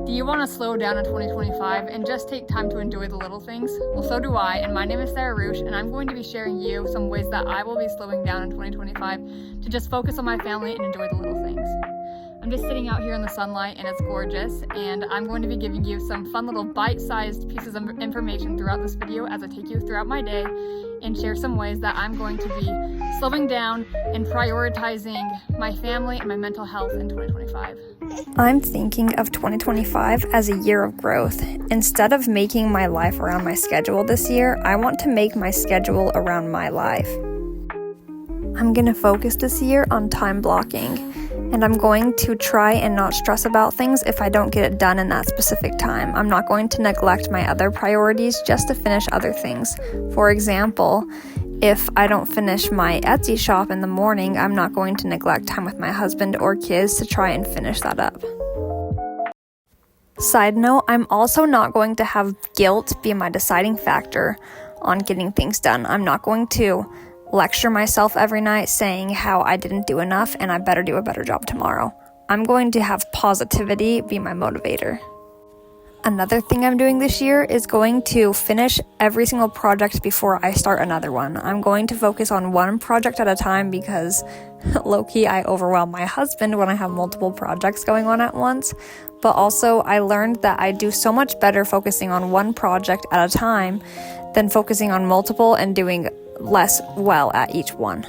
Do you want to slow down in 2025 and just take time to enjoy the little things? Well, so do I, and my name is Sarah Roosh, and I'm going to be sharing you some ways that I will be slowing down in 2025 to just focus on my family and enjoy the little things. I'm just sitting out here in the sunlight and it's gorgeous, and I'm going to be giving you some fun little bite-sized pieces of information throughout this video as I take you throughout my day and share some ways that I'm going to be slowing down and prioritizing my family and my mental health in 2025. I'm thinking of 2025 as a year of growth. Instead of making my life around my schedule this year, I want to make my schedule around my life. I'm going to focus this year on time blocking, and I'm going to try and not stress about things if I don't get it done in that specific time. I'm not going to neglect my other priorities just to finish other things. For example, if I don't finish my Etsy shop in the morning, I'm not going to neglect time with my husband or kids to try and finish that up. Side note, I'm also not going to have guilt be my deciding factor on getting things done. I'm not going to lecture myself every night saying how I didn't do enough and I better do a better job tomorrow. I'm going to have positivity be my motivator. Another thing I'm doing this year is going to finish every single project before I start another one. I'm going to focus on one project at a time because low-key I overwhelm my husband when I have multiple projects going on at once. But also I learned that I do so much better focusing on one project at a time than focusing on multiple and doing less well at each one.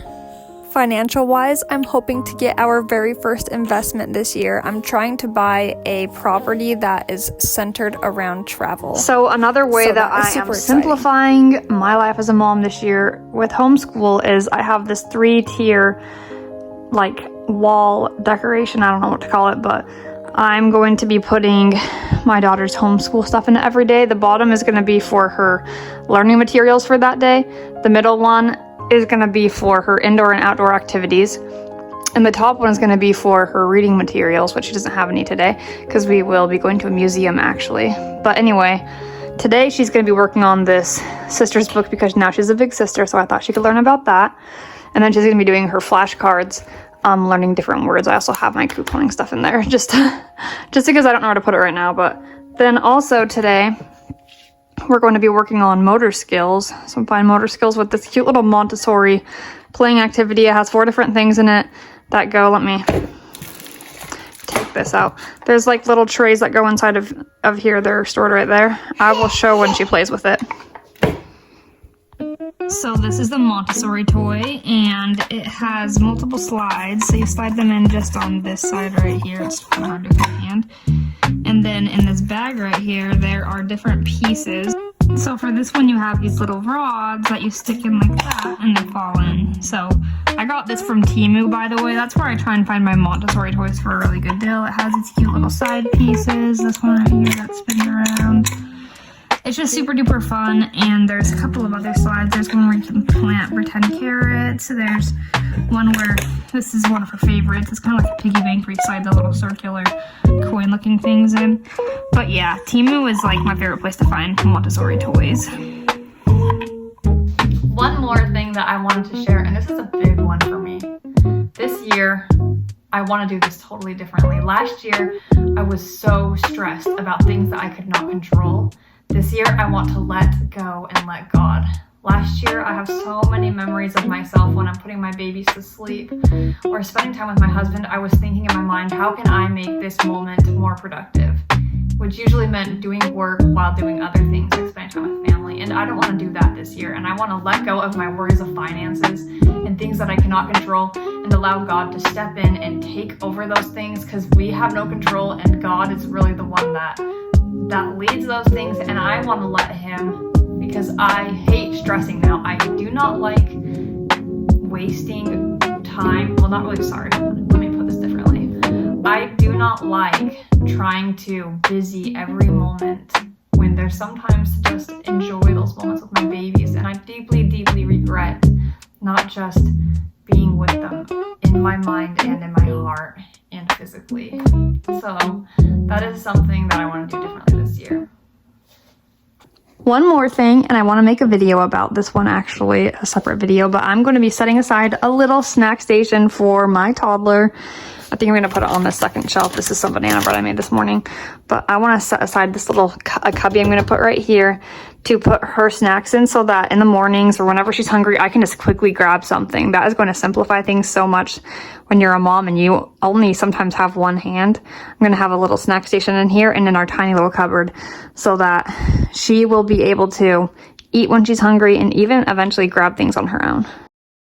Financial-wise, I'm hoping to get our very first investment this year. I'm trying to buy a property that is centered around travel. So another way that I am simplifying my life as a mom this year with homeschool is I have this 3-tier wall decoration. I don't know what to call it, but I'm going to be putting my daughter's homeschool stuff in it every day. The bottom is going to be for her learning materials for that day. The middle one is going to be for her indoor and outdoor activities. And the top one is going to be for her reading materials, which she doesn't have any today because we will be going to a museum actually. But anyway, today she's going to be working on this sister's book because now she's a big sister, so I thought she could learn about that. And then she's going to be doing her flashcards, learning different words. I also have my couponing stuff in there just because I don't know where to put it right now. But then also today, we're going to be working on motor skills, some fine motor skills with this cute little Montessori playing activity. It has 4 different things in it that go, let me take this out. There's little trays that go inside of here. They're stored right there. I will show when she plays with it. So this is the Montessori toy, and it has multiple slides. So you slide them in just on this side right here. It's hard to get hand. And then in this bag right here, there are different pieces. So for this one, you have these little rods that you stick in like that, and they fall in. So I got this from Temu, by the way. That's where I try and find my Montessori toys for a really good deal. It has these cute little side pieces. This one right here that spins around. It's just super duper fun, and there's a couple of other slides. There's one where you can plant pretend carrots. There's one where, this is one of her favorites. It's kind of like a piggy bank where you slide the little circular coin looking things in. But yeah, Temu is my favorite place to find Montessori toys. One more thing that I wanted to share, and this is a big one for me. This year, I want to do this totally differently. Last year, I was so stressed about things that I could not control. This year, I want to let go and let God. Last year, I have so many memories of myself when I'm putting my babies to sleep or spending time with my husband. I was thinking in my mind, how can I make this moment more productive? Which usually meant doing work while doing other things, like spending time with family. And I don't want to do that this year. And I want to let go of my worries of finances and things that I cannot control and allow God to step in and take over those things, because we have no control and God is really the one that leads those things, and I want to let him, because I hate stressing now. I do not like wasting time. Well, not really, sorry. Let me put this differently. I do not like trying to busy every moment when there's sometimes to just enjoy those moments with my babies, and I deeply, deeply regret not just being with them in my mind and in my heart and physically. So that is something that I want to do differently this year. One more thing, and I want to make a video about this one, actually, a separate video, but I'm going to be setting aside a little snack station for my toddler. I think I'm gonna put it on the second shelf. This is some banana bread I made this morning. But I wanna set aside this little cubby I'm gonna put right here to put her snacks in, so that in the mornings or whenever she's hungry, I can just quickly grab something. That is going to simplify things so much when you're a mom and you only sometimes have one hand. I'm gonna have a little snack station in here and in our tiny little cupboard, so that she will be able to eat when she's hungry and even eventually grab things on her own.